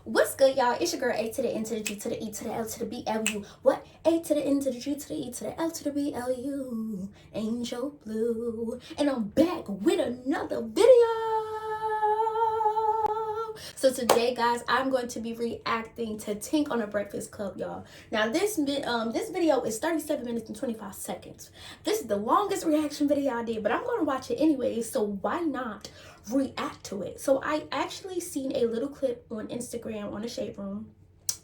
What's good, y'all? It's your girl A to the N to the G to the E to the L to the B L U. What? A to the N to the G to the E to the L to the B L U. Angel Blue. And I'm back with another video. So today, guys, I'm going to be reacting to Tink on the Breakfast Club, y'all. Now, this video is 37 minutes and 25 seconds. This is the longest reaction video I did, but I'm going to watch it anyway, so why not react to it? So I actually seen a little clip on Instagram on the Shade Room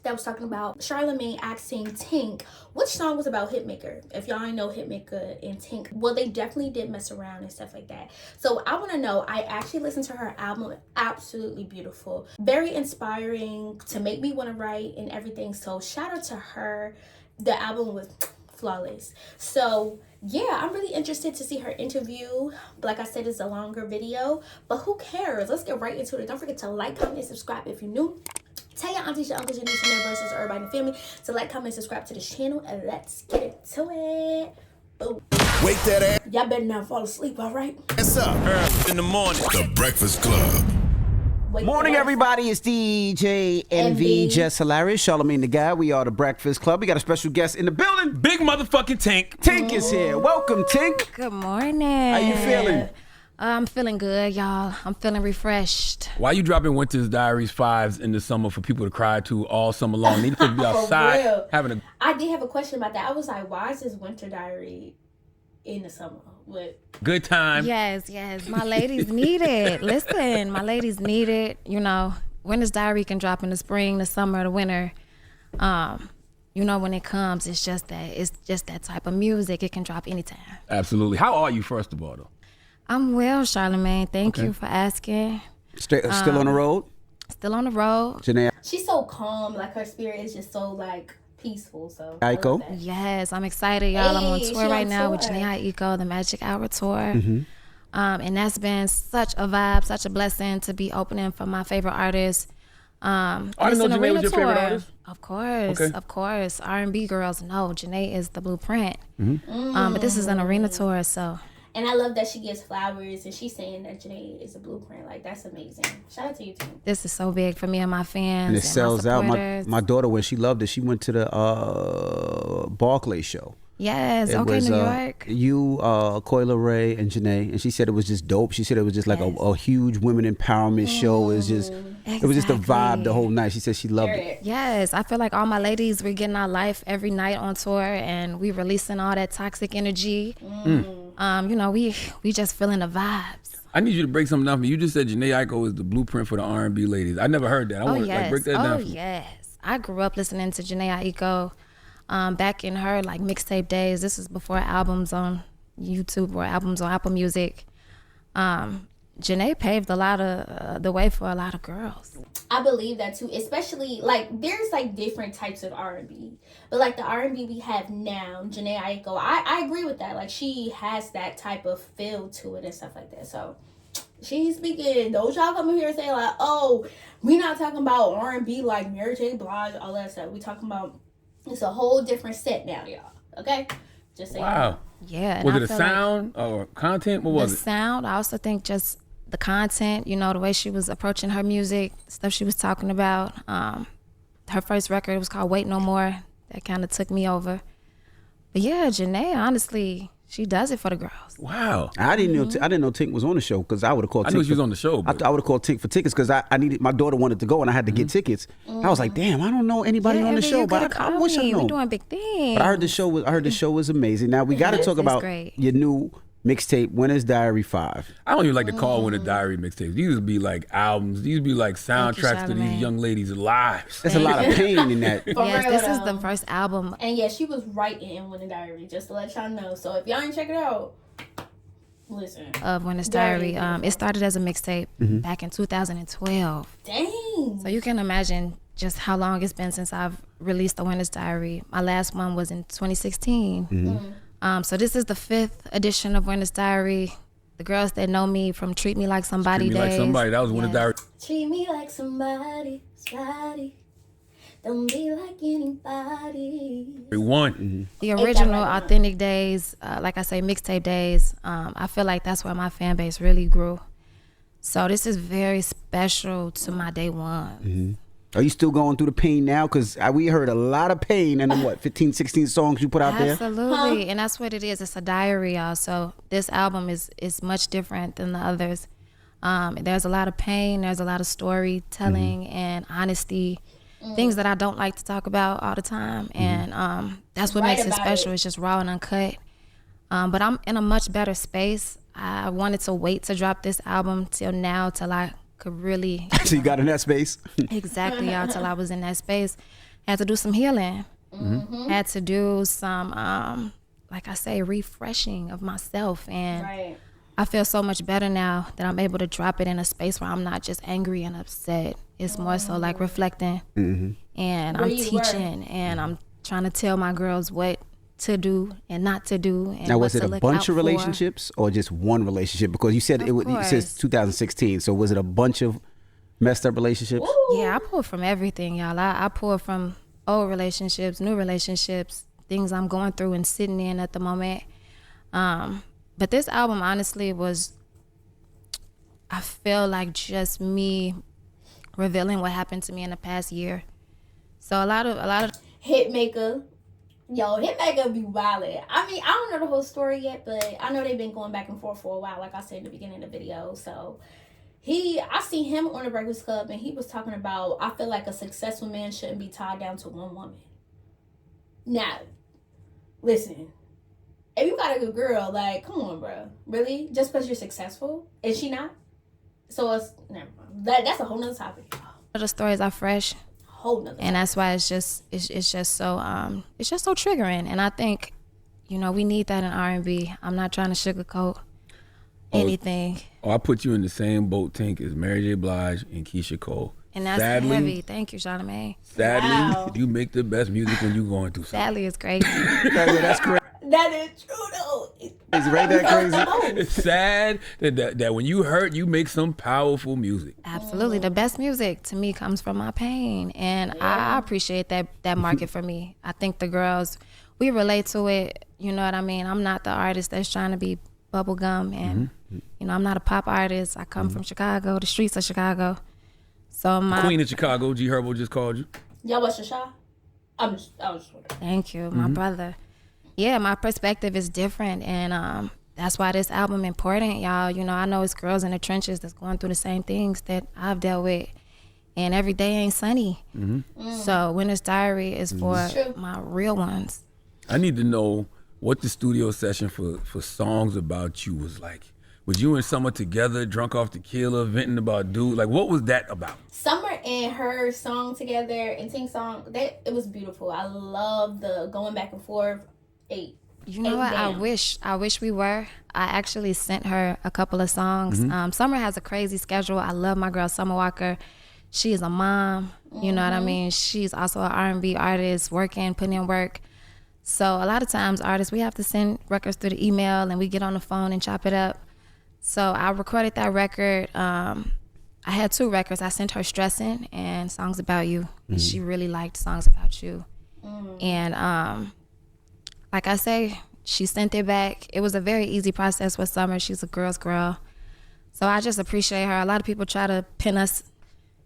that was talking about Charlamagne asking Tink which song was about Hitmaka. If y'all ain't know Hitmaka and Tink, well, they definitely did mess around and stuff like that. So I want to know. I actually listened to her album. Absolutely beautiful, very inspiring to make me want to write and everything. So shout out to her. The album was flawless. So yeah, I'm really interested to see her interview. Like I said, it's a longer video, but who cares? Let's get right into it. Don't forget to like, comment, and subscribe if you're new. Tell your aunties, your uncles, your nieces, your neighbors, everybody in the family to like, comment, and subscribe to this channel, and let's get into it. Boom. Wake that ass. Y'all better not fall asleep, all right? What's up? Early in the morning. The Breakfast Club. Morning, everybody. It's DJ NV, Just Hilarious, Charlamagne the Guy. We are the Breakfast Club. We got a special guest in the building. Big motherfucking Tink. Tink is here. Welcome, Tink. Good morning. How you feeling? I'm feeling good, y'all. I'm feeling refreshed. Why you dropping Winter's Diaries 5s in the summer for people to cry to all summer long? Need to be outside real. having a. I did have a question about that. I was like, why is this Winter Diary in the summer? What? Good time. Yes. My ladies need it. Listen, my ladies need it. You know, Winter's Diary can drop in the spring, the summer, the winter. You know, when it comes, it's just that type of music. It can drop anytime. Absolutely. How are you, first of all, though? I'm well, Charlamagne. Thank you for asking. Still on the road? Still on the road. Jhené. She's so calm. Like, her spirit is just so, like, peaceful. So Aiko. Yes, I'm excited, y'all. I'm on Hey, tour she right on now with tour. Jhené Aiko, the Magic Hour tour. And that's been such a vibe, such a blessing to be opening for my favorite artist. I didn't know Jhené was your favorite artist. Of course, Okay. of course. R&B girls know Jhené is the blueprint. But this is an arena tour, so. And I love that she gives flowers and she's saying that Jhené is a blueprint. Like, that's amazing. Shout out to you, too. This is so big for me and my fans. And it sells out. supporters. My daughter, when she loved it, she went to the Barclay show. Yes, It okay, was, New York. You, Coyle Ray, and Jhené, and she said it was just dope. She said it was just like a huge women empowerment show. It was just a vibe the whole night. She said she loved it. Yes, I feel like all my ladies, we're getting our life every night on tour, and we releasing all that toxic energy. You know, we just feeling the vibes. I need you to break something down for me. You just said Jhené Aiko is the blueprint for the R&B ladies. I never heard that. I want to like break that down. Oh for me. yes, I grew up listening to Jhené Aiko back in her like mixtape days. This was before albums on YouTube or albums on Apple Music. Jhené paved a lot of the way for a lot of girls. I believe that too, especially like there's like different types of R&B, but like the R&B we have now, Jhené Aiko, I agree with that. Like, she has that type of feel to it and stuff like that. So she's speaking. Don't y'all come in here and say like, oh, we not talking about R&B like Mary J. Blige, all that stuff. We talking about, it's a whole different set now, y'all. Okay, just saying. Wow. Yeah. Was and it I a feel sound or content? What like was the it? sound? I also think just the content, you know, the way she was approaching her music, stuff she was talking about. Her first record was called Wait No More. That kind of took me over. But yeah, Jhené, honestly, she does it for the girls. Wow. I didn't know Tink was on the show because I would have called. I Tink knew she was on the show. I But would have called Tink for tickets because I needed. My daughter wanted to go and I had to get tickets. I was like, damn, I don't know anybody on the Evie, show, you but coulda I called wish I me. know. We're doing big things. But I heard the show was amazing. Now we got to talk it's about great. your new mixtape, Winter's Diary 5. I don't even like to call Winter Diary mixtapes. These would be like albums. These would be like soundtracks to these Charlamagne. young ladies' lives. There's a lot of pain in that. For Yes, real, this is though. the first album. And yeah, she was writing in Winter Diary, just to let y'all know. So if y'all ain't check it out, listen. Of Winter's Very Diary. It started as a mixtape back in 2012. Dang. So you can imagine just how long it's been since I've released the Winter's Diary. My last one was in 2016. So this is the 5th edition of Winter's Diary. The girls that know me from Treat Me Like Somebody Treat Me days. Like Somebody. That was Winter Yes. Diary. Treat me like somebody. Don't be like anybody. One. The original authentic days, like I say, mixtape days, I feel like that's where my fan base really grew. So this is very special to my day one. Are you still going through the pain now? Because we heard a lot of pain in the, 15, 16 songs you put out there? Absolutely. And that's what it is. It's a diary, y'all. So this album is much different than the others. There's a lot of pain. There's a lot of storytelling and honesty, things that I don't like to talk about all the time. And that's what makes it special. It's just raw and uncut. But I'm in a much better space. I wanted to wait to drop this album till now, till I could really... So you got in that space? Exactly, y'all, till I was in that space. Had to do some healing. Had to do some, like I say, refreshing of myself. And I feel so much better now that I'm able to drop it in a space where I'm not just angry and upset. It's more so like reflecting. And I'm teaching and I'm trying to tell my girls what to do and not to do. And now, was it a bunch of relationships or just one relationship? Because you said it says 2016. So was it a bunch of messed up relationships? Yeah, I pull from everything, y'all. I pull from old relationships, new relationships, things I'm going through and sitting in at the moment. But this album, honestly, I feel like just me revealing what happened to me in the past year. So a lot of Hitmaka. Yo, Hitmaka be wildin'. I mean, I don't know the whole story yet, but I know they've been going back and forth for a while, like I said in the beginning of the video. So I seen him on the Breakfast Club, and he was talking about, I feel like a successful man shouldn't be tied down to one woman. Now, listen, if you got a good girl, like, come on, bro. Really? Just because you're successful? Is she not? So it's, never mind. That's a whole nother topic. the stories are fresh. And that's why it's just so triggering. And I think, we need that in R&B. I'm not trying to sugarcoat anything. I put you in the same boat, Tink, as Mary J. Blige and Keisha Cole. And that's heavy. Thank you, Charlamagne. Sadly, you make the best music when you're going through something. Sadly, it's crazy. That's correct. That is true, though. It's right that crazy. It's sad that when you hurt, you make some powerful music. Absolutely. The best music to me comes from my pain. And I appreciate that market for me. I think the girls, we relate to it. You know what I mean? I'm not the artist that's trying to be bubblegum. And, I'm not a pop artist. I come from Chicago, the streets of Chicago. So my Queen of Chicago, G Herbo just called you. Y'all was Shasha? I was wondering. Thank you, my brother. Yeah, my perspective is different, and that's why this album important, y'all. I know it's girls in the trenches that's going through the same things that I've dealt with, and every day ain't sunny. So Winter's Diary is for my real ones. I need to know what the studio session for Songs About You was like. Was you and Summer together, drunk off tequila, venting about dude? Like, what was that about? Summer and her song together and Tink song, it was beautiful. I love the going back and forth. You know what? I wish we were. I actually sent her a couple of songs. Summer has a crazy schedule. I love my girl Summer Walker. She is a mom. You know what I mean? She's also an R&B artist, working, putting in work. So a lot of times artists, we have to send records through the email and we get on the phone and chop it up. So I recorded that record. I had 2 records. I sent her Stressin' and Songs About You. And she really liked Songs About You. And like I say, she sent it back. It was a very easy process with Summer. She's a girl's girl. So I just appreciate her. A lot of people try to pin us,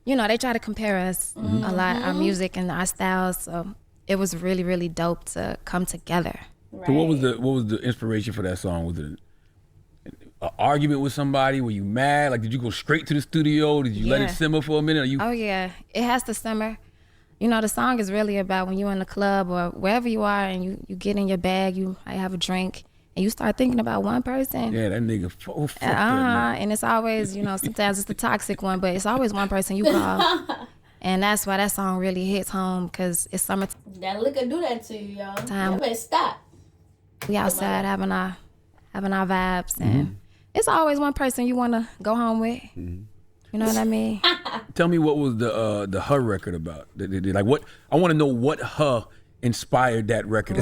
they try to compare us a lot, our music and our styles. So it was really, really dope to come together. Right. So what was the inspiration for that song? Was it an argument with somebody? Were you mad? Like, did you go straight to the studio? Did you let it simmer for a minute? Oh, yeah. It has to simmer. The song is really about when you're in the club or wherever you are and you get in your bag, you might have a drink, and you start thinking about one person. Yeah, that nigga fucked up. And it's always, sometimes it's the toxic one, but it's always one person you call. And that's why that song really hits home, because it's summertime. That liquor do that to you, y'all. You better stop. We outside having our vibes, and it's always one person you want to go home with. You know what I mean? Tell me, what was the Her record about? Like, what? I want to know what Her inspired that record.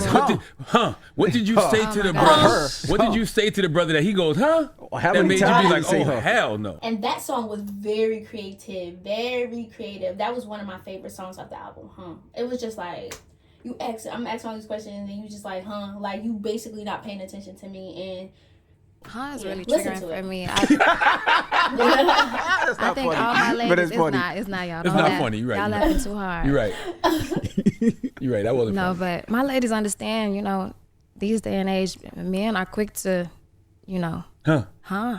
What did you say to the brother? What did you say to the brother that he goes, huh? How that many made times you be like, say oh, her? hell no. And that song was very creative, very creative. That was one of my favorite songs off the album, It was just like, I'm asking all these questions and you just like, like, you basically not paying attention to me. And Huh is really listen triggering to it. for me. I think all my ladies, it's not y'all. It's not funny. You're right. Y'all laughing too hard. You're right. You're right. That wasn't No, funny. but my ladies understand, these day and age, men are quick to, Huh?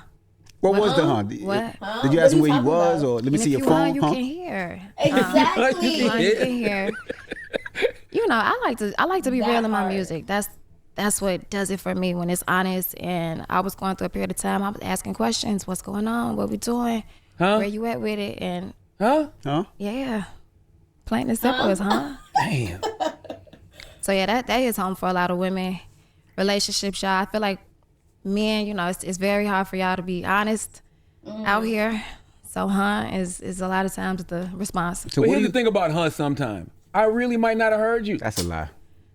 What was the huh? What? Did you ask him What are you where he talking was, about? or let me And see if your you phone? you Huh? can hear. Exactly. You can hear. I like to be That real in my part. music. That's what does it for me when it's honest. And I was going through a period of time. I was asking questions. What's going on? What we doing? Huh? Where you at with it? And Huh? Huh? yeah, plain and simple as Damn. So yeah, that is home for a lot of women. Relationships, y'all. I feel like men, it's very hard for y'all to be honest out here. So is a lot of times the response. So But what here's do the thing about huh sometime. I really might not have heard you. That's a lie.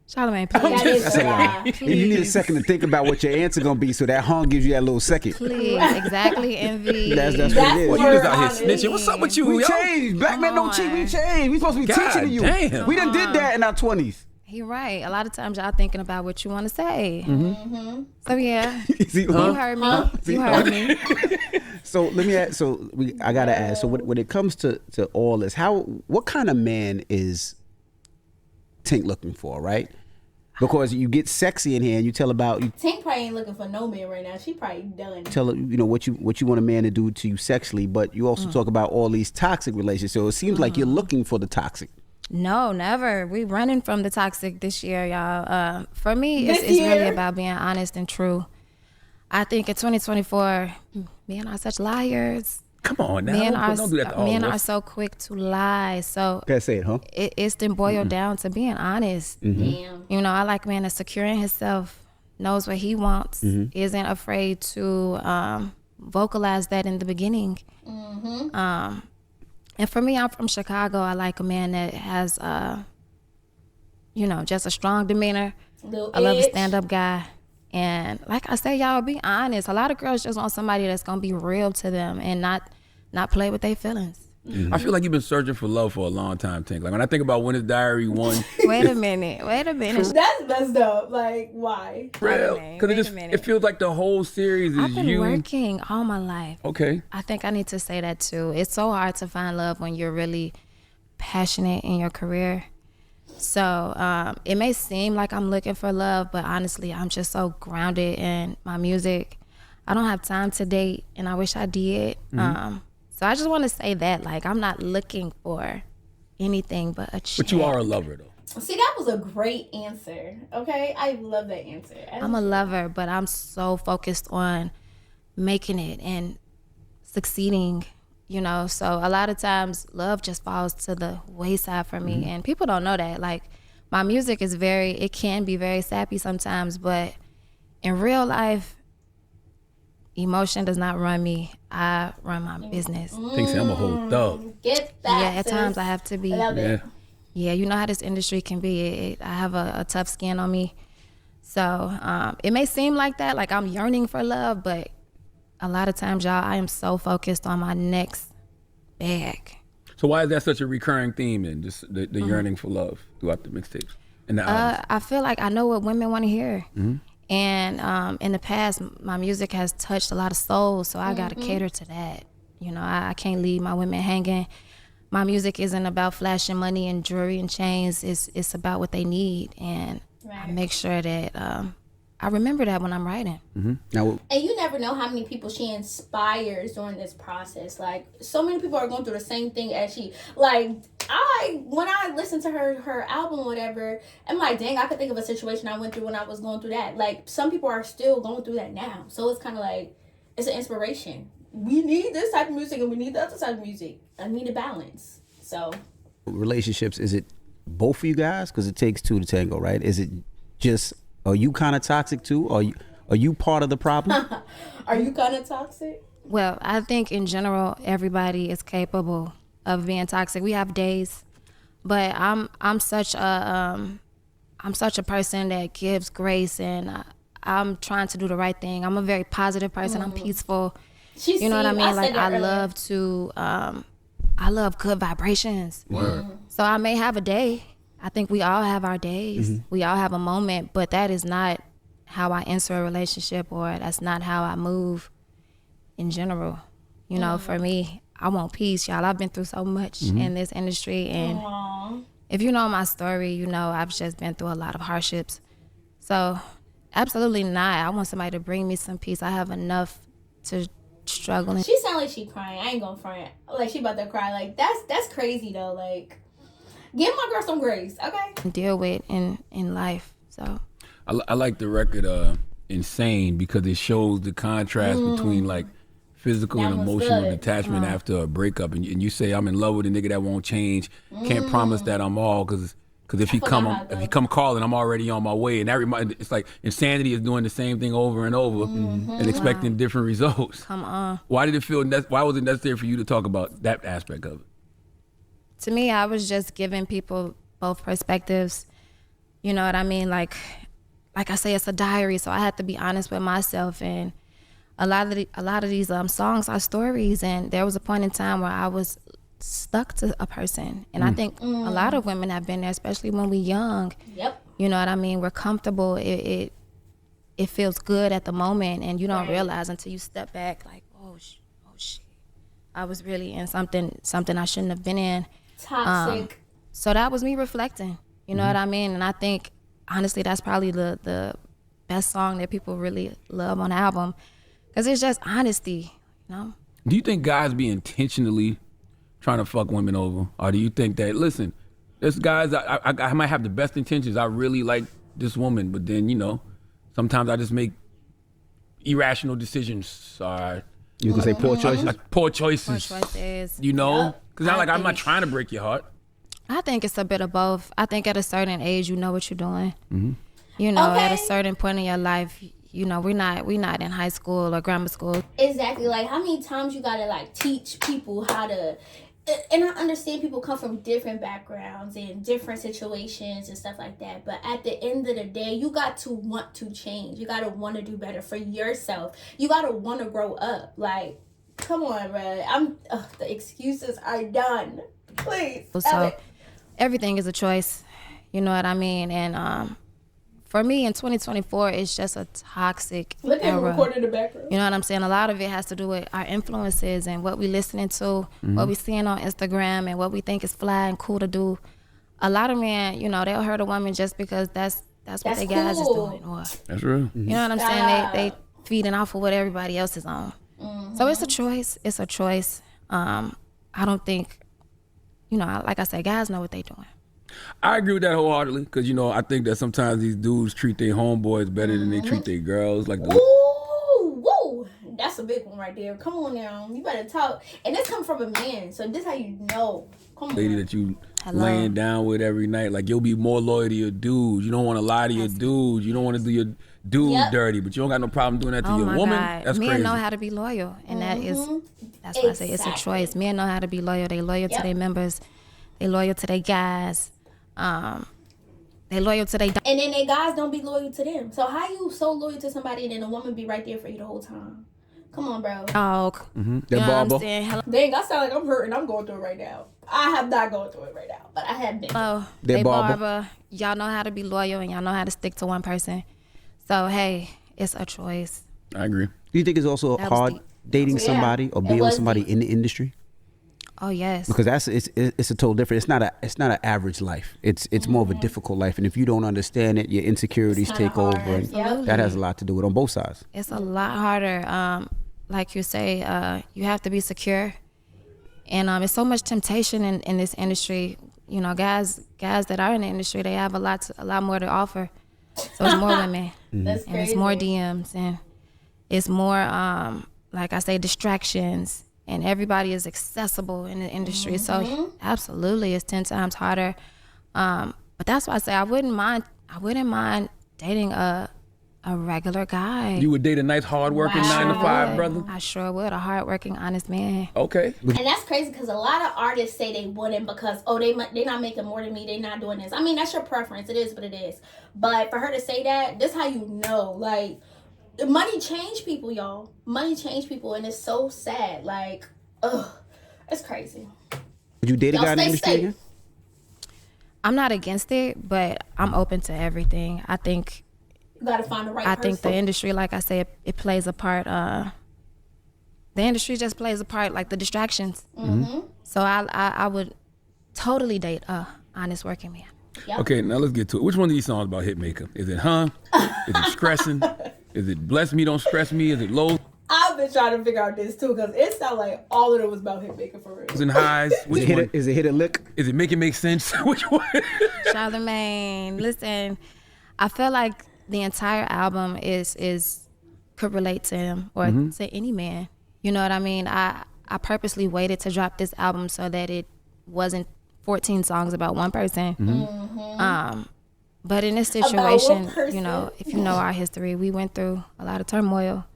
Charlamagne, please. That is That's a lie. lie. You need a second to think about what your answer gonna be, so that huh gives you that little second. Please, exactly, envy. That's what it That's is. Well, you just out here honest. snitching. What's up with you, We yo? changed. Black men don't cheat. We changed. We supposed to be God teaching you. damn. We done did that in our 20s. You're right. A lot of times y'all thinking about what you want to say. So yeah, See, you heard me. You heard me. So let me ask. I gotta ask. So when it comes to all this, what kind of man is Tink looking for, right? Because you get sexy in here and you tell about Tink probably ain't looking for no man right now. She probably done. tell what you want a man to do to you sexually, but you also talk about all these toxic relationships. So it seems like you're looking for the toxic. No, never. We running from the toxic this year, y'all. For me, it's This really year? about being honest and true. I think in 2024, men are such liars. Come on now. Don't do that to all Men of are us. so quick to lie. So Gotta say it, huh? it's then boiled down to being honest. Damn. I like a man that's secure in himself, knows what he wants, isn't afraid to vocalize that in the beginning. And for me, I'm from Chicago. I like a man that has, just a strong demeanor. I love a edge. stand-up guy. And like I say, y'all, be honest. A lot of girls just want somebody that's going to be real to them and not play with their feelings. I feel like you've been searching for love for a long time, Tink. Like when I think about Winter's Diary 1, Wait a minute. That's messed up. Like, why? real, minute, because wait a minute. it feels like the whole series is I've been you. working all my life. Okay. I think I need to say that too. It's so hard to find love when you're really passionate in your career. So it may seem like I'm looking for love, but honestly, I'm just so grounded in my music. I don't have time to date, and I wish I did. So I just want to say that, like, I'm not looking for anything but a chance. But you are a lover, though. See, that was a great answer. Okay, I love that answer. I'm a lover, but I'm so focused on making it and succeeding, So a lot of times love just falls to the wayside for me. And people don't know that. Like, my music is it can be very sappy sometimes, but in real life, emotion does not run me. I run my business. Tink say I'm a whole thug. Get that. Yeah, at sis. times I have to be. I love Yeah. it. Yeah, you know how this industry can be. I have a tough skin on me. So it may seem like that, like I'm yearning for love, but a lot of times, y'all, I am so focused on my next bag. So why is that such a recurring theme in just the yearning for love throughout the mixtapes and the albums? I feel like I know what women want to hear. And in the past, my music has touched a lot of souls, so I got to cater to that. I can't leave my women hanging. My music isn't about flashing money and jewelry and chains. It's about what they need, and I make sure that I remember that when I'm writing. Now, And you never know how many people she inspires during this process. Like, so many people are going through the same thing as she. Like, when I listen to her album or whatever, I'm like, dang, I could think of a situation I went through when I was going through that. Like, some people are still going through that now. So it's kind of like, it's an inspiration. We need this type of music and we need the other type of music. I need a balance. So, relationships, is it both of you guys? Because it takes two to tango, right? Is it just, are you kind of toxic too? Are you part of the problem? are you kind of toxic? Well, I think in general, everybody is capable of being toxic. We have days, but I'm such a person that gives grace, and I'm trying to do the right thing. I'm a very positive person. I'm peaceful. You know what I mean? Like, I love to, I love good vibrations. So I may have a day. I think we all have our days. We all have a moment, but that is not how I enter a relationship, or that's not how I move in general. You know, for me, I want peace, y'all. I've been through so much in this industry, and if you know my story, you know I've just been through a lot of hardships. So absolutely not. I want somebody to bring me some peace. I have enough to struggle. She sound like she crying. I ain't gonna front. Like she about to cry. Like that's crazy though. Like give my girl some grace, okay? Deal with in life. So I like the record Insane because it shows the contrast between like physical That and was emotional good. detachment after a breakup, and you say I'm in love with a nigga that won't change. Can't promise that I'm all, because if he come calling, I'm already on my way. And that it's like Insanity is doing the same thing over and over and expecting different results. come on. Why did it feel? Why was it necessary for you to talk about that aspect of it? To me, I was just giving people both perspectives. You know what I mean? Like I say, it's a diary, so I had to be honest with myself. And a lot of these songs are stories. And there was a point in time where I was stuck to a person, and I think a lot of women have been there, especially when we're young. Yep. You know what I mean? We're comfortable. It feels good at the moment, and you don't realize until you step back, like, oh shit, I was really in something I shouldn't have been in. Toxic. So that was me reflecting. You know what I mean? And I think honestly, that's probably the best song that people really love on the album, because it's just honesty. You know? Do you think guys be intentionally trying to fuck women over, or do you think that, listen, there's guys, I might have the best intentions, I really like this woman, but then, you know, sometimes I just make irrational decisions. You can say poor choices. Poor choices. Poor choices. You know, because I'm not think- trying to break your heart. I think it's a bit of both. I think at a certain age, you know what you're doing. You know, at a certain point in your life, you know, we're not in high school or grammar school. Exactly. Like how many times you gotta like teach people how to, and I understand people come from different backgrounds and different situations and stuff like that, but at the end of the day, you got to want to change. You got to want to do better for yourself. You got to want to grow up. Like, come on, bro. The excuses are done. Please. So everything is a choice. You know what I mean? And for me in 2024, it's just a toxic Look at him era. recording in the background. You know what I'm saying? A lot of it has to do with our influences and what we listening to, what we seeing on Instagram, and what we think is fly and cool to do. A lot of men, you know, they'll hurt a woman just because that's what they guys is cool. doing. Or, That's real. you know what I'm saying? They feeding off of what everybody else is on. So it's a choice. It's a choice. I don't think, you know, like I said, guys know what they doing. I agree with that wholeheartedly, because, you know, I think that sometimes these dudes treat their homeboys better than they treat their girls. Like, Woo! That's a big one right there. Come on now. You better talk. And this come from a man, so this how you know. Come on. lady that you Hello. laying down with every night. Like, you'll be more loyal to your dude. You don't want to lie to your dude. You don't want to do your dude dirty, but you don't got no problem doing that to your my woman. God. That's Men crazy. know how to be loyal, and that's why I say it's a choice. Men know how to be loyal. They loyal to their members. They loyal to their guys. They loyal to their. And then they guys don't be loyal to them. So how you so loyal to somebody and then a woman be right there for you the whole time? Come on, bro. Dog. That You know what I'm barber. saying? Hello. Dang, I sound like I'm hurting. I'm going through it right now. I have not going through it right now, but I have been. Oh, They they barber. barber. Y'all know how to be loyal, and y'all know how to stick to one person. So hey, it's a choice. I agree. Do you think it's also That was hard deep. dating Yeah, somebody or it being with was somebody deep. in the industry? Oh yes. Because it's a total different. It's not an average life. It's more of a difficult life, and if you don't understand it, your insecurities It's kinda take over, hard. and Yep. that has a lot to do with it on both sides. It's a lot harder. Like you say, you have to be secure, and it's so much temptation in this industry. You know, guys that are in the industry, they have a lot more to offer. So it's more women, That's and crazy. it's more DMs, and it's more like I say, distractions, and everybody is accessible in the industry. So absolutely, it's 10 times harder. But that's why I say I wouldn't mind dating a regular guy. You would date a nice, hardworking 9 to 5 brother? I sure would. A hardworking, honest man. Okay. And that's crazy because a lot of artists say they wouldn't because, they're not making more than me. They're not doing this. I mean, that's your preference. It is what it is. But for her to say that, this how you know. Like, money change people, y'all. Money change people. And it's so sad. Like, it's crazy. Would you date a Y'all guy in the stay industry safe. again? I'm not against it, but I'm open to everything. I think You gotta find the right I person. think the industry, like I said, it plays a part. The industry just plays a part, like the distractions. So I would totally date a honest working man. Yep. Okay, now let's get to it. Which one of these songs about Hitmaka? Is it Is it Stressing? Is it Bless Me, Don't Stress Me? Is it Low? I've been trying to figure out this too because it sounds like all of it was about Hitmaka for real. Is it Highs? Which one? Is it Hit a Lick? Is it Make It Make Sense? Which one? Charlamagne, listen, I feel like the entire album could relate to him or to any man. You know what I mean? I purposely waited to drop this album so that it wasn't 14 songs about one person. But in this situation, you know, if you know our history, we went through a lot of turmoil.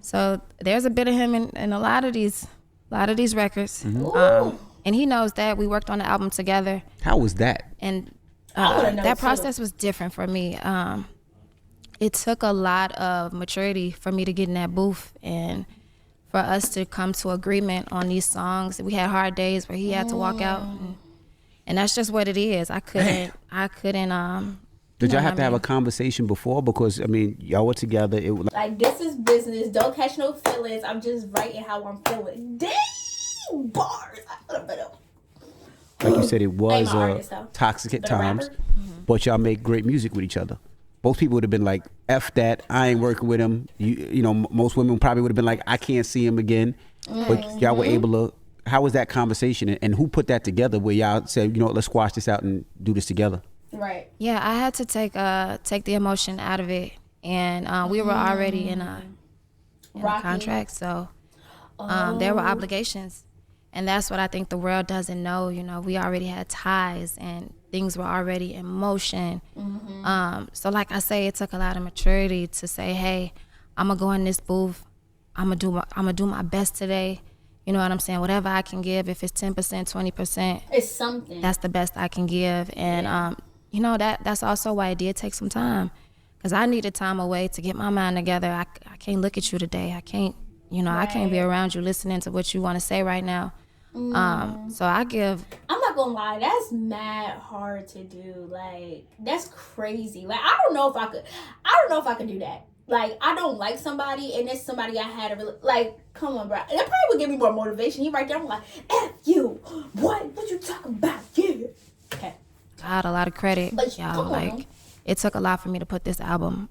So there's a bit of him in a lot of these records. And he knows that. We worked on the album together. How was that? And that process was different for me. It took a lot of maturity for me to get in that booth and for us to come to agreement on these songs. We had hard days where he had to walk out, and that's just what it is. I couldn't. Did y'all have to have a conversation before? Because I mean, y'all were together. It was Like, this is business. Don't catch no feelings. I'm just writing how I'm feeling. Dang, bars. I could have been up. like you said, it was I'm an artist, though. toxic at But a times, rapper? but y'all make great music with each other. Most people would have been like, "F that, I ain't working with him." You know, most women probably would have been like, "I can't see him again." But y'all were able to. How was that conversation, and who put that together? Where y'all said, "You know what, let's squash this out and do this together." Right. Yeah, I had to take the emotion out of it, and we were already in a contract, so there were obligations, and that's what I think the world doesn't know. You know, we already had ties, and things were already in motion. So like I say, it took a lot of maturity to say, "Hey, I'm gonna go in this booth. I'm gonna do my best today." You know what I'm saying? Whatever I can give, if it's 10%, 20%, It's something. that's the best I can give. And you know, that's also why it did take some time, because I needed time away to get my mind together. I can't look at you today. I can't, you know, I can't be around you listening to what you want to say right now. So I give. I'm not gonna lie, that's mad hard to do. Like, that's crazy. Like, I don't know if I could do that. Like, I don't like somebody, and it's somebody I had a really, like, come on, bro. That probably would give me more motivation. You right there, I'm like, F you. What you talking about? Yeah. Okay. I had a lot of credit, But y'all. come on. Like, it took a lot for me to put this album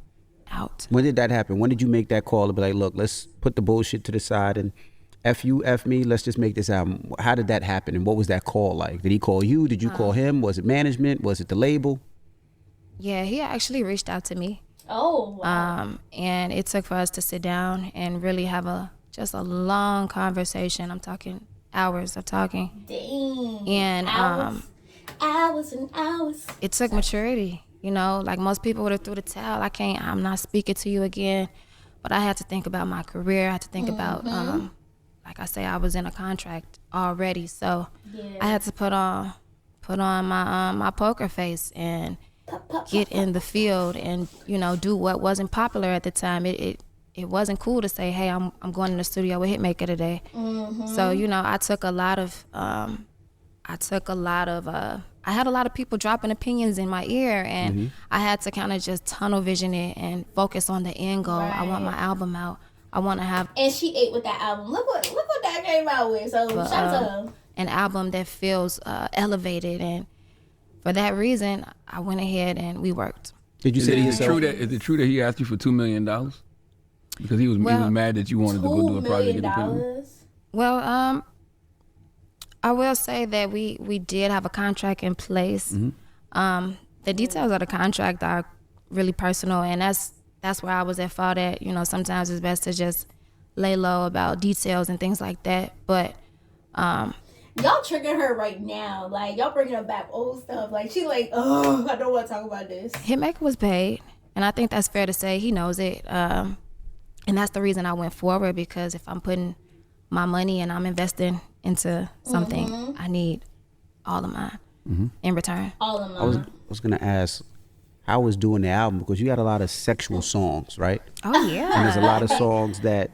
out. When did that happen? When did you make that call to be like, "Look, let's put the bullshit to the side and F you, F me, let's just make this album"? How did that happen, and what was that call like? Did he call you? Did you call him? Was it management? Was it the label? Yeah, he actually reached out to me. Oh, wow. And it took for us to sit down and really have just a long conversation. I'm talking hours of talking. Dang. And hours and hours. it took maturity, you know, like most people would have threw the towel. I'm not speaking to you again. But I had to think about my career. I had to think about, like I say, I was in a contract already. So I had to put on my poker face and get in the field and, you know, do what wasn't popular at the time. It wasn't cool to say, "Hey, I'm going in the studio with Hitmaka today." So, you know, I had a lot of people dropping opinions in my ear, and I had to kind of just tunnel vision it and focus on the end goal. I want my album out. I want to have And she ate with that album. Look what that came out with. So shout out to her. an album that feels elevated, and for that reason, I went ahead and we worked. Did you say to yourself? Is it true that he asked you for $2 million? Because he was mad that you wanted to go do a project independently. Well, I will say that we did have a contract in place. The details of the contract are really personal, and that's where I was at fault at. You know, sometimes it's best to just lay low about details and things like that. But Y'all triggering her right now. Like, y'all bringing her back old stuff. Like, she like, oh, I don't want to talk about this. Hitmaka was paid, and I think that's fair to say. He knows it, and that's the reason I went forward, because if I'm putting my money and I'm investing into something, I need all of mine in return. All of them. I was gonna ask, how was doing the album, because you got a lot of sexual songs, right? Oh yeah, And there's a lot of songs that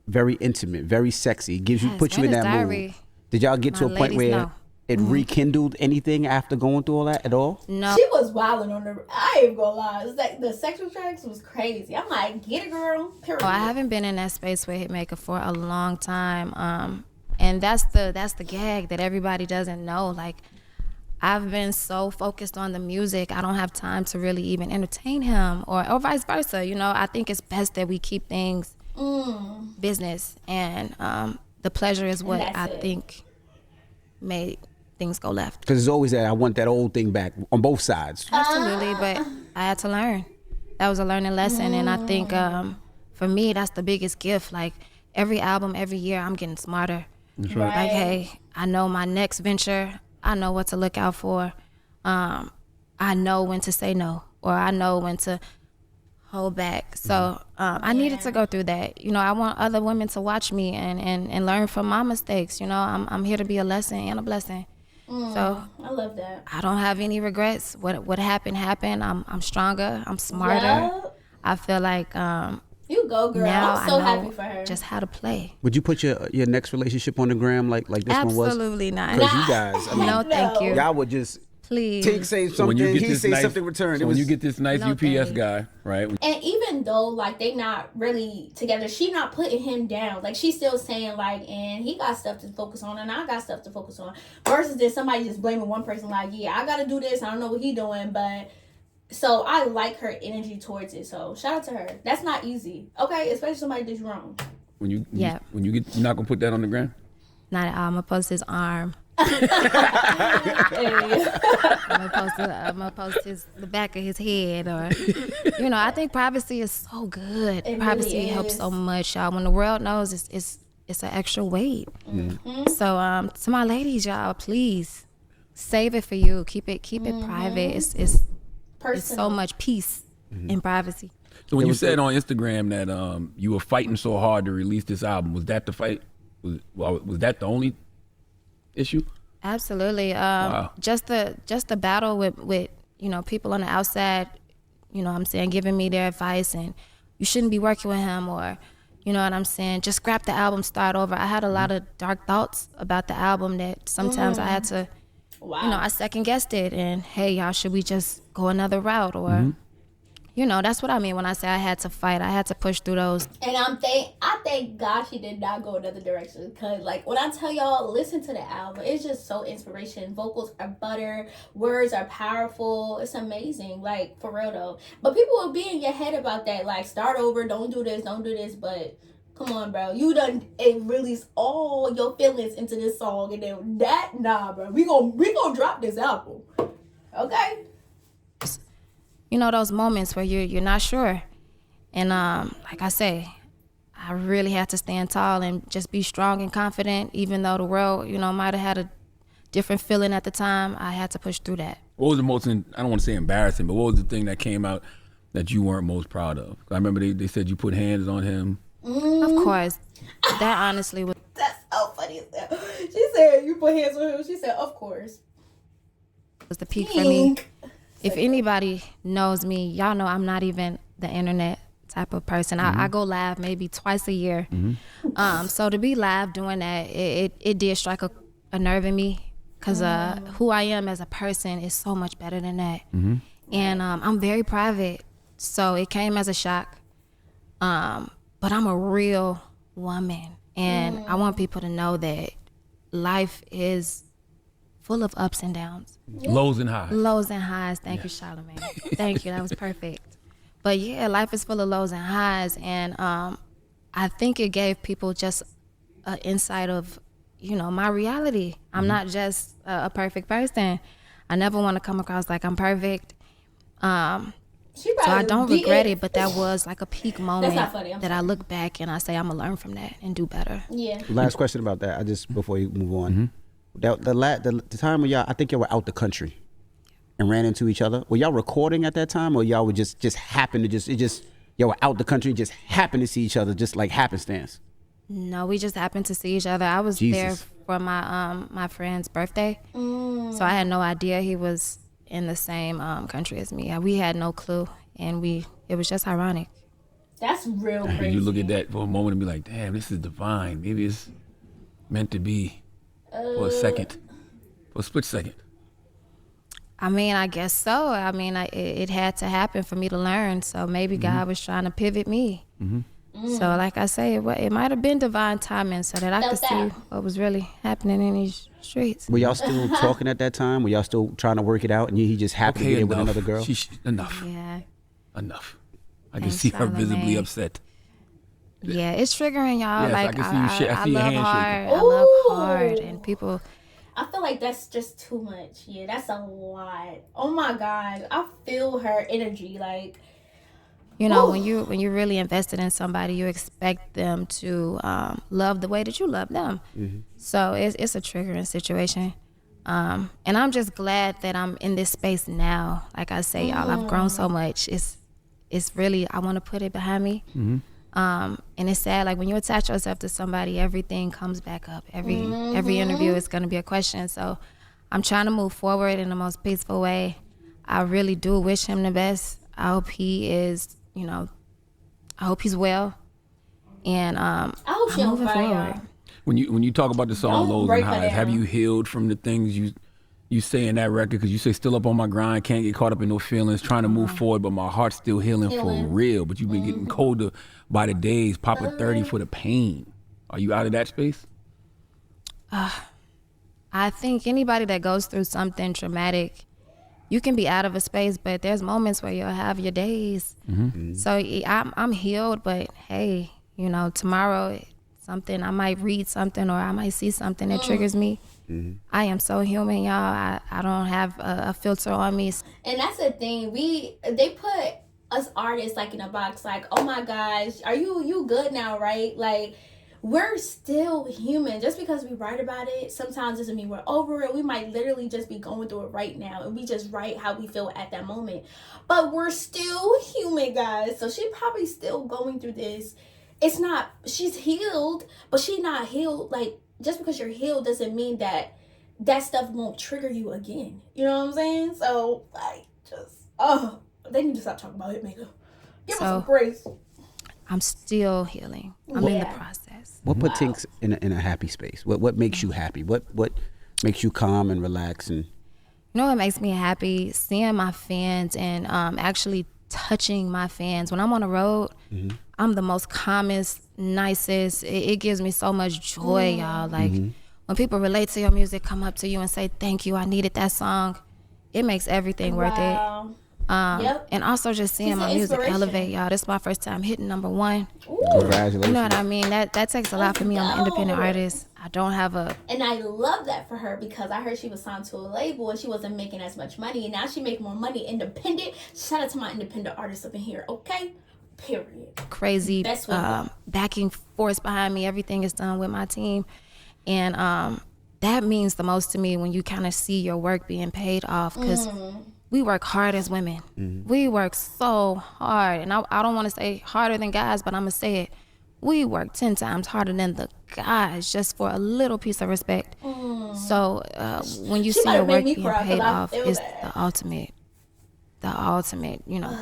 very intimate, very sexy, put you in that mood. Did y'all get to a My point ladies where know. it rekindled anything after going through all that at all? No. She was wilding on the. I ain't gonna lie. It's like the sexual tracks was crazy. I'm like, get it, girl. Period. I haven't been in that space with Hitmaka for a long time. And that's the gag that everybody doesn't know. Like, I've been so focused on the music, I don't have time to really even entertain him, or vice versa. You know, I think it's best that we keep things business, and the pleasure is what I think made things go left. Because there's always that, I want that old thing back on both sides. Absolutely, but I had to learn. That was a learning lesson, and I think for me, that's the biggest gift. Like, every album, every year, I'm getting smarter. That's right. Like, hey, I know my next venture, I know what to look out for. I know when to say no, or I know when to hold back. So I needed to go through that. You know, I want other women to watch me and learn from my mistakes. You know, I'm here to be a lesson and a blessing. So I love that. I don't have any regrets. What happened. I'm stronger. I'm smarter. Yep. I feel like You go, girl. now I'm so I know happy for her. just how to play. Would you put your next relationship on the gram like this one was? Absolutely not. Because you guys, I mean, No, thank you. y'all would just Please. Tink say So something, he say something return. So when you get this nice No, UPS thanks. guy, right? And even though like they not really together, she not putting him down. Like, she's still saying like, and he got stuff to focus on, and I got stuff to focus on. Versus then somebody just blaming one person like, yeah, I gotta do this. I don't know what he doing, but so I like her energy towards it. So shout out to her. That's not easy, okay? Especially somebody did you wrong. When you Yeah. when you get, you're not gonna put that on the ground. Not at all. I'm gonna post his arm. Hey. I'm gonna post the back of his head, or you know, I think privacy is so good. It Privacy really helps is. so much, y'all. When the world knows, it's an extra weight. So to my ladies, y'all, please save it for you. Keep it private. It's Personal. so much peace in privacy. So when you said on Instagram that you were fighting so hard to release this album, was that the fight? Was that the only issue? Absolutely. Just the battle with you know, people on the outside, you know what I'm saying, giving me their advice and you shouldn't be working with him, or you know what I'm saying, just scrap the album, start over. I had a lot of dark thoughts about the album that sometimes I had to, Wow. you know, I second guessed it, and hey, y'all, should we just go another route, or you know, that's what I mean when I say I had to fight. I had to push through those. And I thank God she did not go another direction, because like when I tell y'all, listen to the album, it's just so inspiration. Vocals are butter, words are powerful. It's amazing, like for real though. But people will be in your head about that, like start over, don't do this. But come on, bro, you done release all your feelings into this song, and then bro, we gonna drop this album, okay? You know, those moments where you're not sure. And like I say, I really had to stand tall and just be strong and confident, even though the world, you know, might have had a different feeling at the time. I had to push through that. What was the most, I don't want to say embarrassing, but what was the thing that came out that you weren't most proud of? I remember they said you put hands on him. Of course, that honestly was That's so funny as hell. She said you put hands on him. She said, of course. the peak for me. Tink. If anybody knows me, y'all know I'm not even the internet type of person. I go live maybe twice a year. So to be live doing that, it did strike a nerve in me, because who I am as a person is so much better than that. And I'm very private, so it came as a shock. But I'm a real woman, and I want people to know that life is full of ups and downs. Lows and highs. Lows and highs. Thank you, Charlamagne. Thank you. That was perfect. But yeah, life is full of lows and highs, and I think it gave people just an insight of, you know, my reality. I'm not just a perfect person. I never want to come across like I'm perfect. She So I probably don't beat regret it, but that was like a peak moment not funny, I'm that I look back and I say I'm gonna learn from that and do better. Yeah. Last question about that. I just before you move on, the time when y'all, I think y'all were out the country and ran into each other. Were y'all recording at that time, or y'all would just happen to y'all were out the country, just happened to see each other, just like happenstance? No, we just happened to see each other. I was there Jesus. for my my friend's birthday, so I had no idea he was in the same country as me. We had no clue, and it was just ironic. That's real crazy. You look at that for a moment and be like, damn, this is divine. Maybe it's meant to be for a second. for a split second? I mean, I guess so. I mean, it had to happen for me to learn. So maybe God was trying to pivot me. So like I say, it might have been divine timing so that I could see what was really happening in these streets. Were y'all still talking at that time? Were y'all still trying to work it out? And he just happened to get in with another girl? Enough. Yeah. Enough. I can see her visibly upset. Yeah, it's triggering y'all. Yes, like I can see you I I see your love hand hard. shaking. I love hard, and people. I feel like that's just too much. Yeah, that's a lot. Oh my God, I feel her energy. Like, You know, when you're really invested in somebody, you expect them to love the way that you love them. So it's a triggering situation. And I'm just glad that I'm in this space now. Like I say, y'all, I've grown so much. It's really, I want to put it behind me. And it's sad, like when you attach yourself to somebody, everything comes back up. Every interview is going to be a question. So I'm trying to move forward in the most peaceful way. I really do wish him the best. I hope he is, I hope he's well. And I hope I'm moving forward. When you talk about the song Don't Lows break and her Highs, down. have you healed from the things you say in that record? Because you say still up on my grind, can't get caught up in no feelings, trying to move forward, but my heart's still healing for real. But you've been getting colder by the days, Papa 30 for the pain. Are you out of that space? I think anybody that goes through something traumatic, you can be out of a space, but there's moments where you'll have your days. So I'm healed, but hey, tomorrow something, I might read something or I might see something that triggers me. I am so human, y'all. I don't have a filter on me. and that's the thing. They put us artists like in a box. Like, oh my gosh, are you good now, right? Like, we're still human. Just because we write about it, sometimes doesn't mean we're over it. We might literally just be going through it right now, and we just write how we feel at that moment. But we're still human, guys. So she probably still going through this. She's healed, but she's not healed. Like, just because you're healed doesn't mean that stuff won't trigger you again. You know what I'm saying? So, like, they need to stop talking about Hitmaka. Give us some grace. I'm still healing. I'm in the process. What put Tink in a happy space? What makes you happy? What makes you calm and relax? And what makes me happy? Seeing my fans and actually touching my fans. When I'm on the road, I'm the most calmest, nicest. It gives me so much joy, y'all. Like when people relate to your music, come up to you and say, thank you, I needed that song. It makes everything worth it. And also just seeing my music elevate, y'all. This is my first time hitting #1. congratulations. You know what I mean? That takes a lot for me. I'm an independent artist. I don't have And I love that for her because I heard she was signed to a label and she wasn't making as much money. And now she make more money independent. Shout out to my independent artists up in here, okay? Period. crazy backing force behind me. Everything is done with my team. And that means the most to me when you kind of see your work being paid off, because we work hard as women. We work so hard. And I don't want to say harder than guys, but I'm going to say it. We work 10 times harder than the guys just for a little piece of respect. So when you see your work being paid off, it's the ultimate,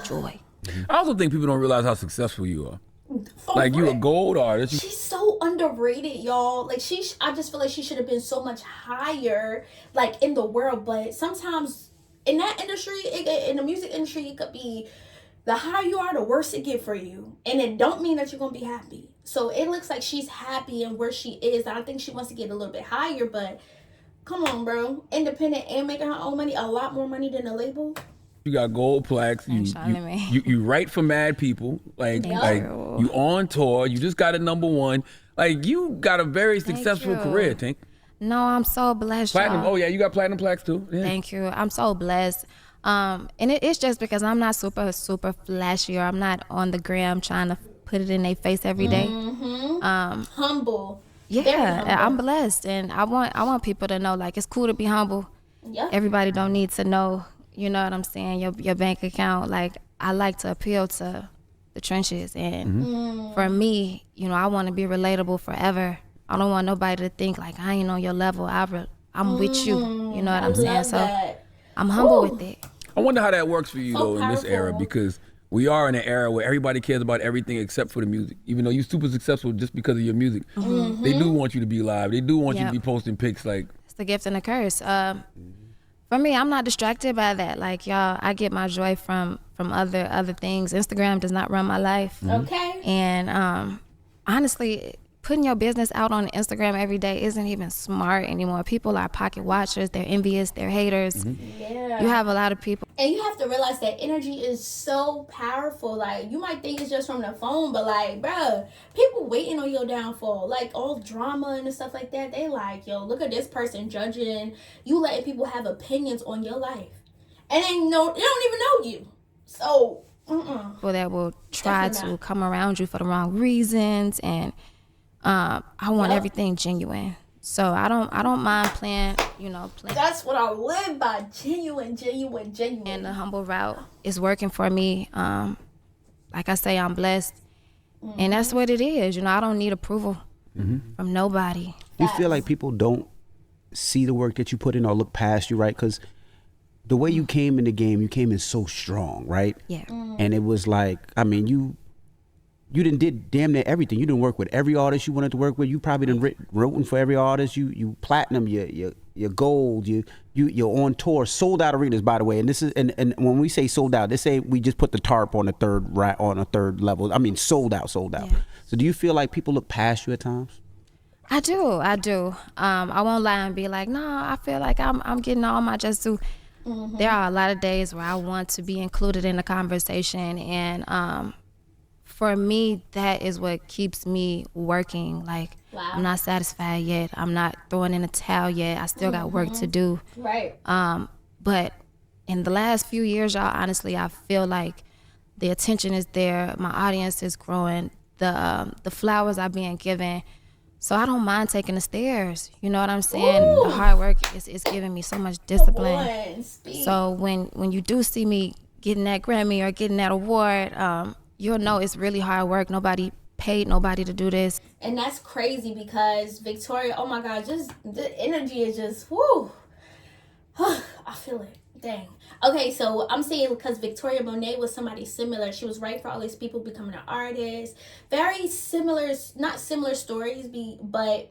joy. I also think people don't realize how successful you are. Like, you a gold artist. She's so underrated, y'all. Like, I just feel like she should have been so much higher, like, in the world. But sometimes in that industry, in the music industry, it could be the higher you are, the worse it get for you. And it don't mean that you're going to be happy. So it looks like she's happy in where she is. I think she wants to get a little bit higher, but come on, bro. Independent and making her own money, a lot more money than a label. You got gold plaques. You write for mad people. Like you on tour. You just got a #1. Like, you got a very successful career, Tink. No, I'm so blessed. Platinum. Y'all. Oh yeah, you got platinum plaques too. Yeah. Thank you. I'm so blessed. And it's just because I'm not super flashy, or I'm not on the gram trying to put it in their face every day. Humble. Yeah, I'm blessed, and I want people to know, like, it's cool to be humble. Yeah. Everybody don't need to know. You know what I'm saying? Your bank account. Like, I like to appeal to the trenches, and for me, I want to be relatable forever. I don't want nobody to think like I ain't on your level. I'm with you. You know what I'm saying? So I'm humble with it. I wonder how that works for you though in this era, because we are in an era where everybody cares about everything except for the music. Even though you're super successful just because of your music, they do want you to be live. They do want you to be posting pics. Like, It's the gift and the curse. For me, I'm not distracted by that. Like y'all, I get my joy from other things. Instagram does not run my life. Okay. And honestly, putting your business out on Instagram every day isn't even smart anymore. People are pocket watchers. They're envious. They're haters. Yeah. You have a lot of people. And you have to realize that energy is so powerful. Like, you might think it's just from the phone, but like, bruh, people waiting on your downfall. Like, all drama and stuff like that. They like, yo, look at this person judging. You letting people have opinions on your life. And they don't even know you. So, People that will try Definitely to not. come around you for the wrong reasons, and I want everything genuine. So I don't mind playing. That's what I live by. Genuine. And the humble route is working for me. Like I say, I'm blessed. And that's what it is. I don't need approval from nobody. You feel like people don't see the work that you put in or look past you, right? Because the way you came in the game, you came in so strong, right? Yeah. And it was like, I mean, you did damn near everything. You didn't work with every artist you wanted to work with. You probably done written for every artist. You platinum, your gold, you're on tour, sold out arenas, by the way. And this is and when we say sold out, this ain't we just put the tarp on a third level. I mean, sold out. Yeah. So do you feel like people look past you at times? I do. I won't lie and be like, no, I feel like I'm getting all my just due. There are a lot of days where I want to be included in the conversation, and for me, that is what keeps me working. Like, Wow. I'm not satisfied yet. I'm not throwing in a towel yet. I still got work to do. Right. But in the last few years, y'all, honestly, I feel like the attention is there. My audience is growing. The flowers are being given. So I don't mind taking the stairs. You know what I'm saying? Ooh. The hard work is giving me so much discipline. Come on, speak. So when you do see me getting that Grammy or getting that award, you'll know it's really hard work. Nobody paid nobody to do this. And that's crazy because Victoria, oh my God, just the energy is just, whoo. I feel it. Dang. Okay, so I'm saying because Victoria Monet was somebody similar. She was right for all these people becoming an artist. Very similar, not similar stories, but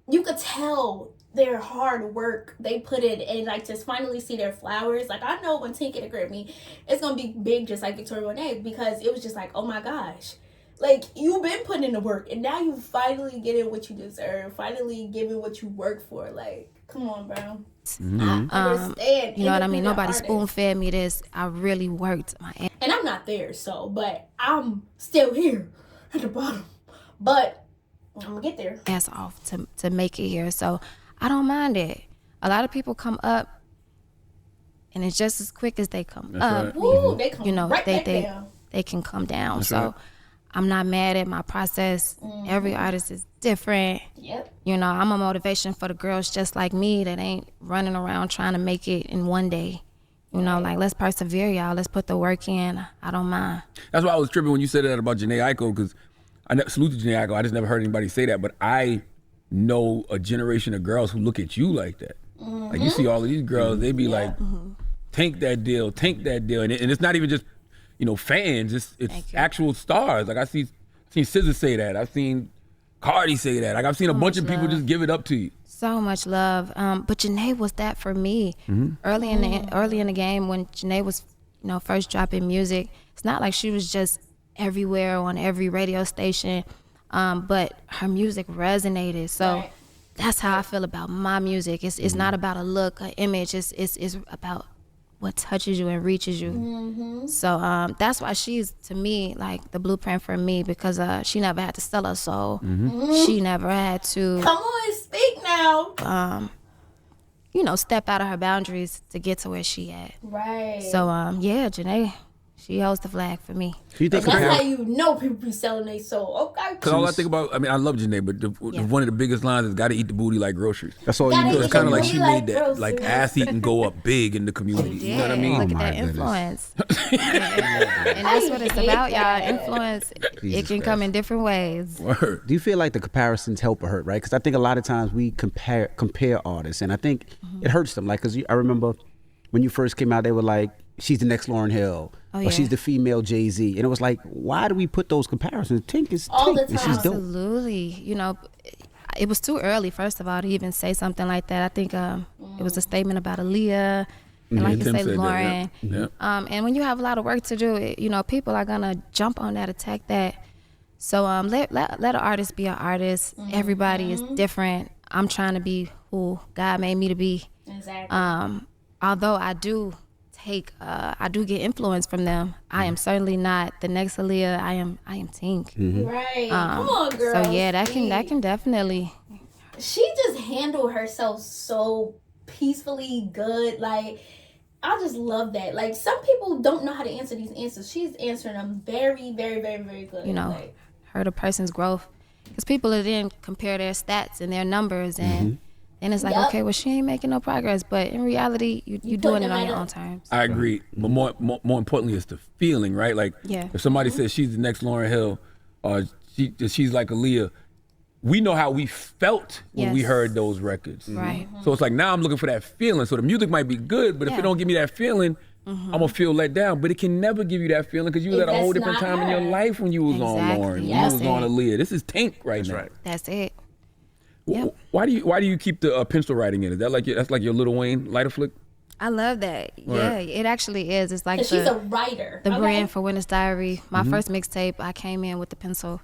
you could tell their hard work they put in and like to finally see their flowers. Like, I know when Tink get a Grammy, it's gonna be big just like Victoria Monet, because it was just like, oh my gosh. Like, you've been putting in the work and now you finally getting what you deserve, finally giving what you work for. Like, come on, bro. I understand. You know what I mean? Independent Nobody artists. spoon fed me this. I really worked my ass. And I'm not there, but I'm still here at the bottom. But I'm gonna get there. Ass off to make it here. So I don't mind it. A lot of people come up and it's just as quick as they come up. right. Woo, they come right back they down. they can come down. That's so right. I'm not mad at my process. Every artist is different. Yep. I'm a motivation for the girls just like me that ain't running around trying to make it in one day. Like, let's persevere, y'all. Let's put the work in. I don't mind. That's why I was tripping when you said that about Jhené Aiko, because salute to Jhené Aiko. I just never heard anybody say that, but I know a generation of girls who look at you like that. Like, you see all of these girls, they be like, Tink that deal, and it's not even just fans. It's Thank you. actual stars. Like, seen SZA say that. I've seen Cardi say that. Like, I've seen a bunch of people just give it up to you. So much love. But Jhené was that for me. Early in the game when Jhené was, first dropping music, it's not like she was just everywhere on every radio station. But her music resonated. So Right. that's how I feel about my music. It's not about a look, an image. It's about what touches you and reaches you. So that's why she's, to me, like the blueprint for me, because she never had to sell her soul. She never had to Come on, speak now. step out of her boundaries to get to where she at. Right. So yeah, Jhené, she holds the flag for me. Do you think That's how you know people be selling their soul. Okay. Because all I think about, I love Jhené, but one of the biggest lines is "Gotta eat the booty like groceries." that's all Gotta you So eat it's kind of like Booty she like made that, groceries. like, ass eating go up big in the community. You know what I mean? Look at my that goodness. influence. And that's what it's hate about, that. y'all. Influence, Jesus it can come in different ways. Word. Do you feel like the comparisons help or hurt, right? Because I think a lot of times we compare artists, and I think it hurts them. Like, because I remember when you first came out, they were like, she's the next Lauryn Hill, Oh, or yeah. she's the female Jay-Z. And it was like, why do we put those comparisons? Tink is All Tink, the and time. she's dope. Absolutely. it was too early, first of all, to even say something like that. I think it was a statement about Aaliyah, and like you Tim say, said that, Lauren. yeah. And when you have a lot of work to do, you know, people are gonna jump on that, attack that. So let an artist be an artist. Everybody is different. I'm trying to be who God made me to be. Exactly. Although I do get influence from them. I am certainly not the next Aaliyah. I am Tink. Right. Come on, girl. So yeah, that can definitely. She just handled herself so peacefully good. Like, I just love that. Like, some people don't know how to answer these answers. She's answering them very, very, very, very good. You know, like, hurt a person's growth. Because people will then compare their stats and their numbers, and then it's like, okay, well, she ain't making no progress. But in reality, you doing it on your own terms. I agree. But more importantly, it's the feeling, right? Like, if somebody says she's the next Lauryn Hill, or she's like Aaliyah, we know how we felt when we heard those records. Right. So it's like, now I'm looking for that feeling. So the music might be good, but if it don't give me that feeling, I'm gonna feel let down. But it can never give you that feeling because you was at a whole different time in your life when you was on Lauryn, when you was on Aaliyah. This is Tink right now. That's it. Why do you keep the pencil writing in it? That's like your Lil Wayne lighter flick? I love that. Yeah, it actually is. It's like she's a writer. The brand for Winter's Diary. My first mixtape, I came in with the pencil.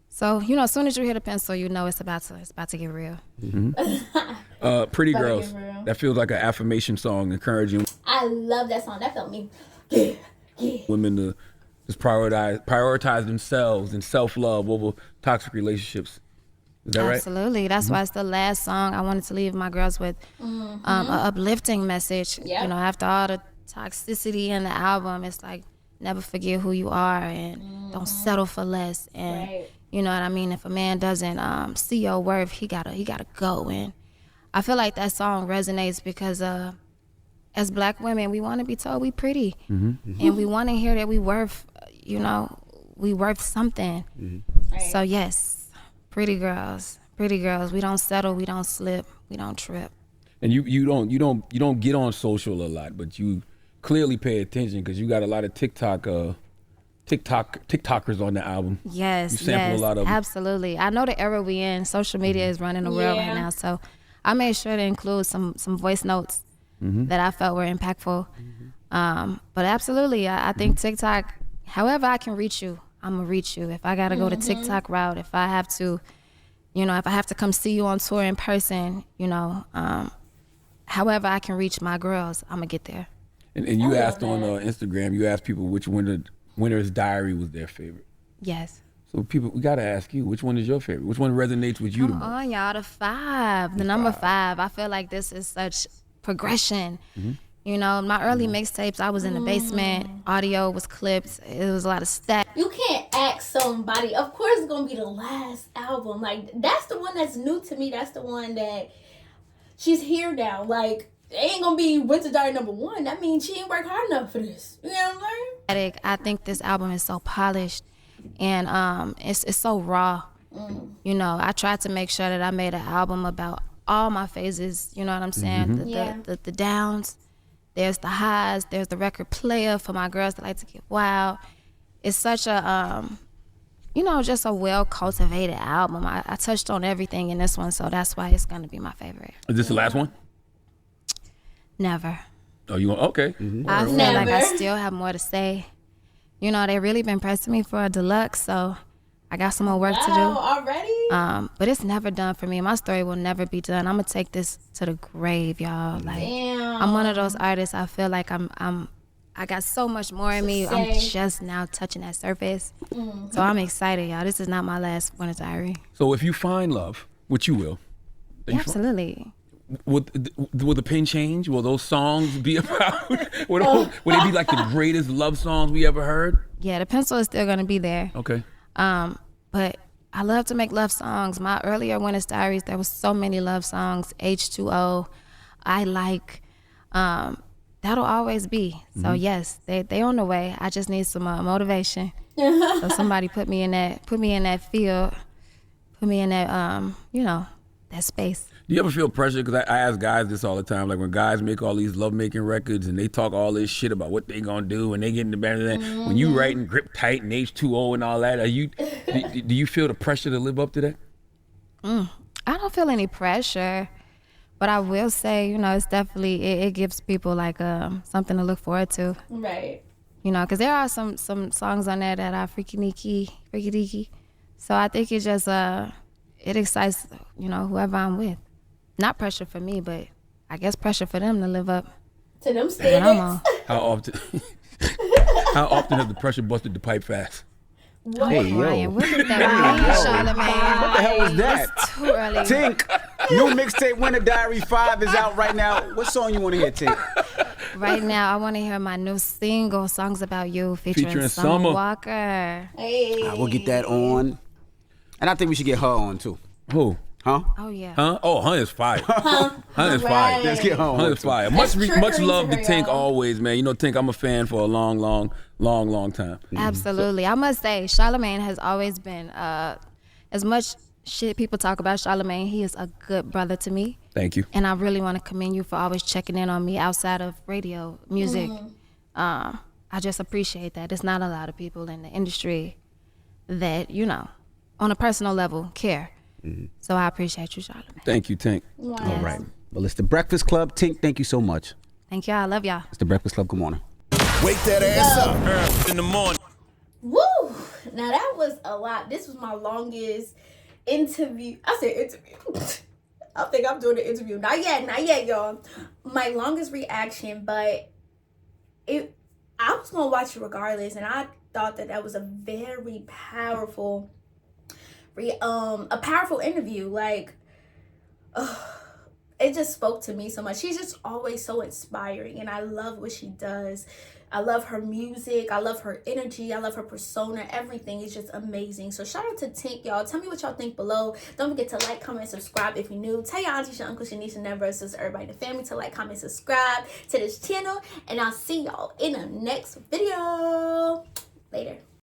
So, you know, as soon as you hit a pencil, you know it's about to get real. Pretty Girls. That feels like an affirmation song, encouraging. I love that song. That felt me. Women to just prioritize themselves and self-love over toxic relationships. Is that right? Absolutely. That's why it's the last song I wanted to leave my girls with, an uplifting message. You know, after all the toxicity in the album, it's like, never forget who you are and don't settle for less. And you know what I mean? If a man doesn't see your worth, he gotta go. And I feel like that song resonates because as Black women, we want to be told we pretty, and we want to hear that we worth something. So yes, pretty girls. We don't settle, we don't slip, we don't trip. And you don't get on social a lot, but you clearly pay attention because you got a lot of TikTokers on the album. Yes, you sample a lot of them. Absolutely. I know the era we in. Social media is running the world right now, so I made sure to include some voice notes that I felt were impactful. But absolutely, I think TikTok. However I can reach you, I'm gonna reach you. If I gotta go the TikTok route, if I have to, if I have to come see you on tour in person, however I can reach my girls, I'm gonna get there. And you asked on Instagram, you asked people which Winter's Diary was their favorite. Yes. So people, we gotta ask you, which one is your favorite? Which one resonates with you the most? Come on, y'all, the 5, the number 5. I feel like this is such progression. You know, my early mixtapes, I was in the basement, audio was clipped, it was a lot of stats. You can't ask somebody, of course it's gonna be the last album. Like, that's the one that's new to me. That's the one that she's here now. Like, it ain't gonna be Winter Diary number 1. That means she ain't worked hard enough for this. You know what I'm saying? I think this album is so polished and it's so raw. You know, I tried to make sure that I made an album about all my phases, you know what I'm saying? The downs, there's the highs, there's the record player for my girls that like to get wild. It's such a, just a well-cultivated album. I touched on everything in this one, so that's why it's gonna be my favorite. Is this the last one? Never. Oh, you want? Okay. I feel like I still have more to say. You know, they really been pressing me for a deluxe, so I got some more work to do. Already? But it's never done for me. My story will never be done. I'm gonna take this to the grave, y'all. Like, I'm one of those artists. I feel like I got so much more in me. I'm just now touching that surface. So I'm excited, y'all. This is not my last Winter's Diary. So if you find love, which you will. Absolutely. Will the pen change? Will those songs be about? Will they be like the greatest love songs we ever heard? Yeah, the pencil is still gonna be there. Okay. But I love to make love songs. My earlier Winter's Diaries, there was so many love songs. H2O, I Like. That'll always be. So yes, they on the way. I just need some motivation. So somebody put me in that field, put me in that that space. Do you ever feel pressure? Because I ask guys this all the time. Like when guys make all these love-making records and they talk all this shit about what they gonna do and they get in the band and that. When you writing Grip Tight and H2O and all that, do you feel the pressure to live up to that? I don't feel any pressure, but I will say, you know, it's definitely it gives people like something to look forward to. Right. You know, because there are some songs on there that are freaky deaky. So I think it just it excites, you know, whoever I'm with. Not pressure for me, but I guess pressure for them to live up To them to what I'm on. standards. How often? How often has the pressure busted the pipe fast? Hey, yo. Ryan, what does that mean, Charlamagne? What the hell was that? It's too early. Tink, new mixtape Winter Diary 5 is out right now. What song you want to hear, Tink? Right now, I want to hear my new single, Songs About You, featuring Summer. Summer Walker. Hey. We'll get that on. And I think we should get her on, too. Who? Huh? Oh, yeah. Huh? Oh, Hun is fire. Hun is fire. Right. Let's get her on. Hun is too. fire. That's Much triggering love to to her, Tink y'all. always, man. You know, Tink, I'm a fan for a long time. Absolutely. I must say, Charlamagne has always been, as much shit people talk about Charlamagne, he is a good brother to me. Thank you. And I really want to commend you for always checking in on me outside of radio, music. I just appreciate that. There's not a lot of people in the industry that, you know, on a personal level, care. So I appreciate you, Charlamagne. Thank you, Tink. Wow. Yes. All right. Well, it's the Breakfast Club. Tink, thank you so much. Thank y'all. I love y'all. It's the Breakfast Club. Good morning. Wake that ass up. Early in the morning. Woo! Now that was a lot. This was my longest interview. I said interview. I think I'm doing an interview. Not yet, y'all. My longest reaction, but I was gonna watch it regardless, and I thought that was a very powerful, a powerful interview. Like, it just spoke to me so much. She's just always so inspiring, and I love what she does. I love her music. I love her energy. I love her persona. Everything is just amazing. So shout out to Tink, y'all. Tell me what y'all think below. Don't forget to like, comment, subscribe if you're new. Tell your aunties, your uncles, your niece, and neighbors, sisters, everybody in the family to like, comment, subscribe to this channel. And I'll see y'all in the next video. Later.